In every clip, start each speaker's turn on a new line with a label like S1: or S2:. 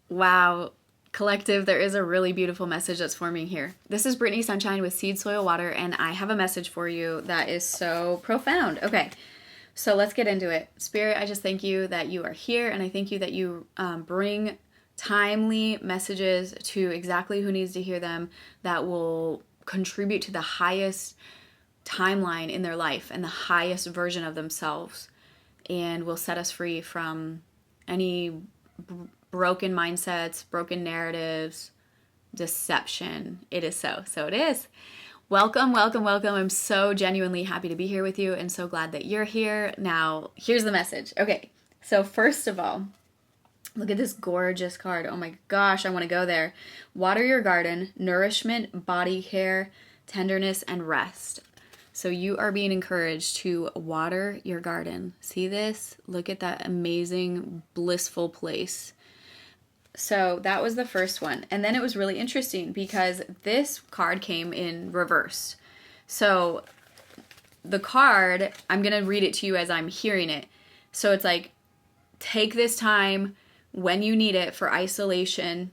S1: Wow, collective, there is a really beautiful message that's forming here. This is Brittany Sunshine with Seed, Soil, Water, and I have a message for you that is so profound. Okay, so let's get into it. Spirit, I just thank you that you are here, and I thank you that you bring timely messages to exactly who needs to hear them that will contribute to the highest timeline in their life and the highest version of themselves, and will set us free from any broken mindsets, broken narratives, deception. It is so. So it is. Welcome, welcome, welcome. I'm so genuinely happy to be here with you and so glad that you're here. Now, here's the message. Okay, so first of all, look at this gorgeous card. Oh my gosh, I want to go there. Water your garden, nourishment, body care, tenderness, and rest. So you are being encouraged to water your garden. See this? Look at that amazing, blissful place. So that was the first one. And then it was really interesting because this card came in reverse. So the card, I'm going to read it to you as I'm hearing it. So it's like, take this time when you need it for isolation.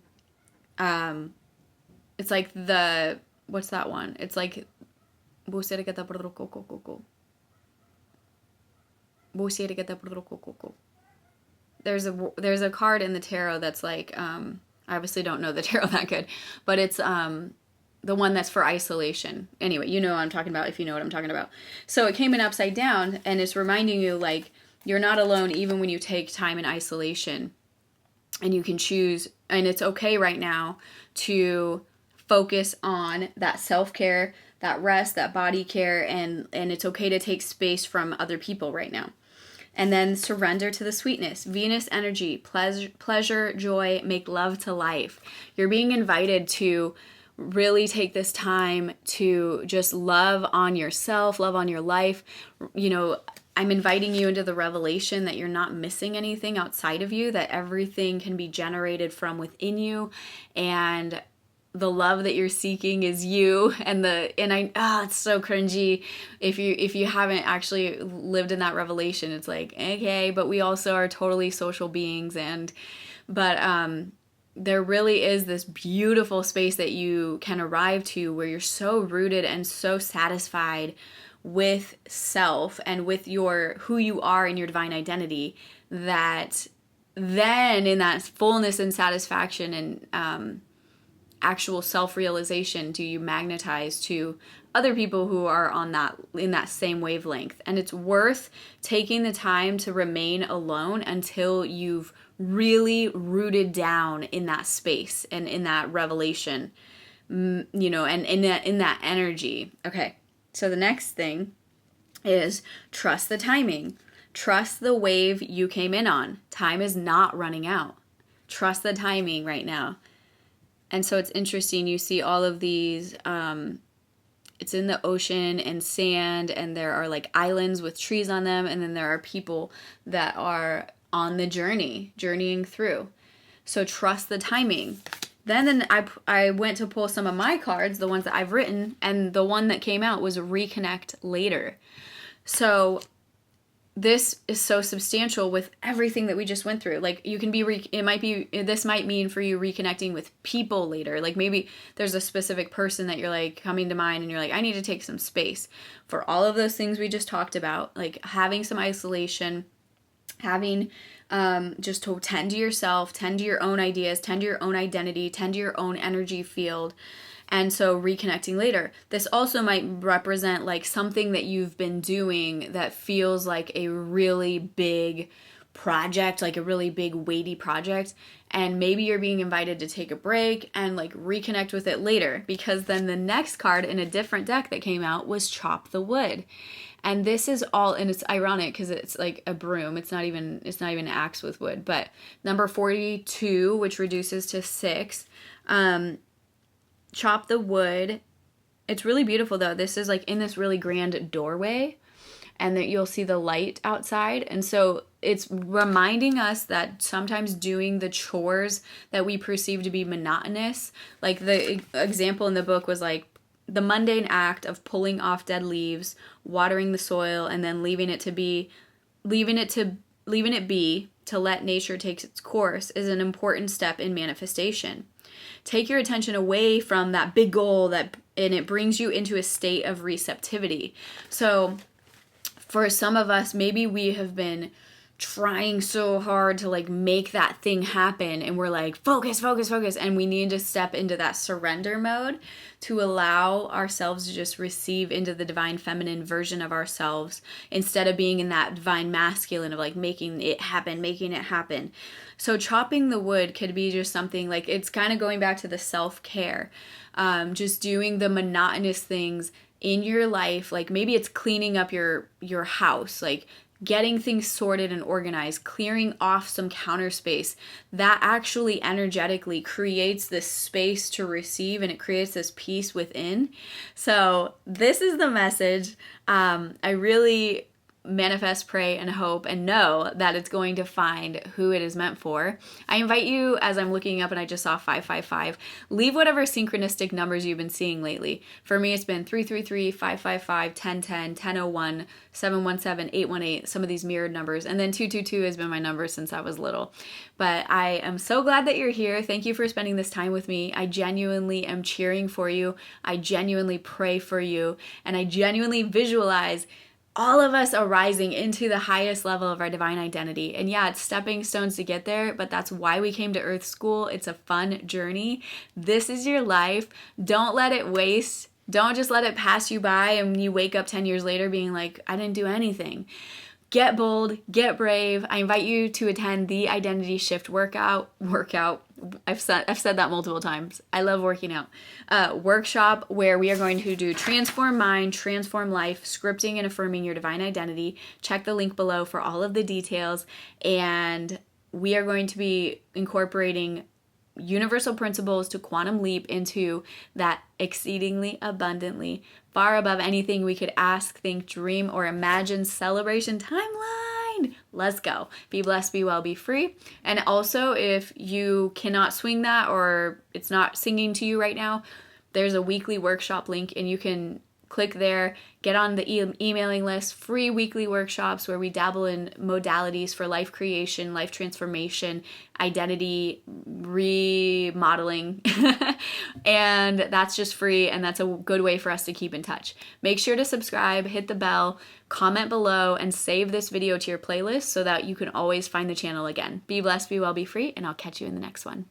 S1: It's like what's that one? It's like, there's a card in the tarot that's like, I obviously don't know the tarot that good, but it's the one that's for isolation. Anyway, you know what I'm talking about if you know what I'm talking about. So it came in upside down, and it's reminding you like you're not alone even when you take time in isolation, and you can choose, and it's okay right now to focus on that self-care, that rest, that body care, and it's okay to take space from other people right now. And then surrender to the sweetness. Venus energy, pleasure, joy, make love to life. You're being invited to really take this time to just love on yourself, love on your life. You know, I'm inviting you into the revelation that you're not missing anything outside of you, that everything can be generated from within you, and the love that you're seeking is you. It's so cringy if you haven't actually lived in that revelation. It's like, okay, but we also are totally social beings, but there really is this beautiful space that you can arrive to where you're so rooted and so satisfied with self and with who you are in your divine identity, that then in that fullness and satisfaction and actual self-realization do you magnetize to other people who are in that same wavelength. And it's worth taking the time to remain alone until you've really rooted down in that space and in that revelation, and in that energy. Okay, so the next thing is trust the timing. Trust the wave you came in on. Time is not running out. Trust the timing right now. And so it's interesting, you see all of these, it's in the ocean and sand, and there are like islands with trees on them, and then there are people that are on the journeying through. So trust the timing. Then I went to pull some of my cards, the ones that I've written, and the one that came out was reconnect later. So this is so substantial with everything that we just went through. Like you can this might mean for you reconnecting with people later. Like maybe there's a specific person that you're like coming to mind and you're like, I need to take some space for all of those things we just talked about, like having some isolation, having just to tend to yourself, tend to your own ideas, tend to your own identity, tend to your own energy field. And so reconnecting later. This also might represent like something that you've been doing that feels like a really big project, like a really big weighty project. And maybe you're being invited to take a break and like reconnect with it later, because then the next card in a different deck that came out was chop the wood. And this is all, and it's ironic because it's like a broom. It's not even an axe with wood, but number 42, which reduces to 6, chop the wood. It's really beautiful though. This is like in this really grand doorway, and that you'll see the light outside. And so it's reminding us that sometimes doing the chores that we perceive to be monotonous, like the example in the book was like the mundane act of pulling off dead leaves, watering the soil, and then leaving it be to let nature take its course is an important step in manifestation. Take your attention away from that big goal and it brings you into a state of receptivity. So for some of us, maybe we have been trying so hard to like make that thing happen, and we're like, focus, focus, focus. And we need to step into that surrender mode to allow ourselves to just receive into the divine feminine version of ourselves instead of being in that divine masculine of like making it happen, making it happen. So chopping the wood could be just something like, it's kind of going back to the self-care, just doing the monotonous things in your life. Like maybe it's cleaning up your house, like getting things sorted and organized, clearing off some counter space. That actually energetically creates this space to receive, and it creates this peace within. So this is the message. I really manifest, pray, and hope and know that it's going to find who it is meant for. I invite you, as I'm looking up and I just saw 555, leave whatever synchronistic numbers you've been seeing lately. For me, it's been 333, 555, 1010, 1001, 717, 818, some of these mirrored numbers. And then 222 has been my number since I was little. But I am so glad that you're here. Thank you for spending this time with me. I genuinely am cheering for you. I genuinely pray for you. And I genuinely visualize all of us arising into the highest level of our divine identity. And yeah, it's stepping stones to get there, but that's why we came to Earth School. It's a fun journey. This is your life. Don't let it waste. Don't just let it pass you by and you wake up 10 years later being like, I didn't do anything. Get bold, get brave. I invite you to attend the Identity Shift workout. I've said that multiple times. I love working out. Workshop where we are going to do transform mind, transform life, scripting and affirming your divine identity. Check the link below for all of the details. And we are going to be incorporating universal principles to quantum leap into that exceedingly abundantly, far above anything we could ask, think, dream, or imagine celebration timeline. Let's go. Be blessed, be well, be free. And also, if you cannot swing that or it's not singing to you right now, there's a weekly workshop link and you can click there, get on the emailing list, free weekly workshops where we dabble in modalities for life creation, life transformation, identity remodeling. And that's just free, and that's a good way for us to keep in touch. Make sure to subscribe, hit the bell, comment below, and save this video to your playlist so that you can always find the channel again. Be blessed, be well, be free, and I'll catch you in the next one.